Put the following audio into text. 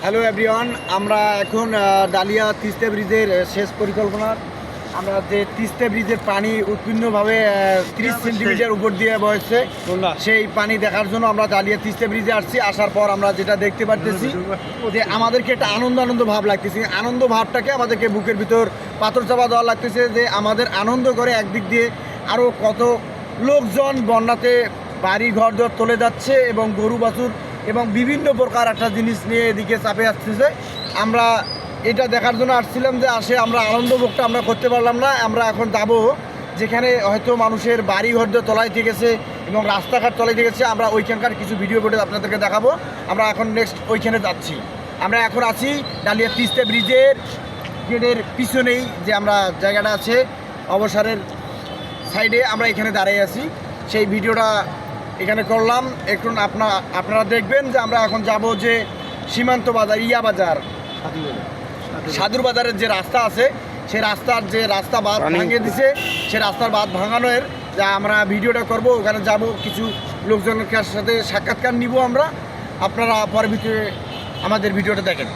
Hello everyone, আমরা এখন dahlia Teesta ব্রিজের শেষ পরিকল্পনার আমরা যে তিস্তা ব্রিজের পানি উৎপন্নভাবে 30 সেন্টিমিটার উপর দিয়ে বয়েছে সেই পানি দেখার জন্য আমরা ডালিয়া তিস্তা ব্রিজে আসছি। আসার পর আমরা যেটা দেখতে পারতেছি যে আমাদেরকে একটা আনন্দ ভাব লাগতেছে। আনন্দ ভাবটাকে আমাদেরকে বুকের ভিতর পাথর চাপা দেওয়া লাগতেছে যে আমাদের আনন্দ করে একদিক দিয়ে আরও কত লোকজন বন্যাতে বাড়ি ঘর দর চলে যাচ্ছে এবং গরু বাছুর এবং বিভিন্ন প্রকার একটা জিনিস নিয়ে এদিকে চাপে আসতেছে। আমরা এটা দেখার জন্য আসছিলাম যে আমরা আনন্দভোগটা আমরা করতে পারলাম না। আমরা এখন যাব যেখানে হয়তো মানুষের বাড়ি ঘর দিয়ে তলাইতে গেছে এবং রাস্তাঘাট তলাইতে গেছে। আমরা ওইখানকার কিছু ভিডিও ফুটেজ আপনাদেরকে দেখাবো। আমরা এখন নেক্সট ওইখানে যাচ্ছি। আমরা এখন আছি ডালিয়া তিস্তা ব্রিজের গেটের পিছনেই যে আমরা জায়গাটা আছে অবসরের সাইডে, আমরা এখানে দাঁড়িয়ে আছি। সেই ভিডিওটা এখানে করলাম। এখন আপনারা দেখবেন যে আমরা এখন যাব যে সীমান্ত বাজার সাধুর বাজারের যে রাস্তা আছে সেই রাস্তার যে রাস্তা বাঁধ ভাঙিয়ে দিছে সেই রাস্তার বাঁধ ভাঙানোর যা আমরা ভিডিওটা করব। ওখানে যাব, কিছু লোকজনের সাথে সাক্ষাৎকার নিব আমরা। আপনারা পরবর্তীতে আমাদের ভিডিওটা দেখেন।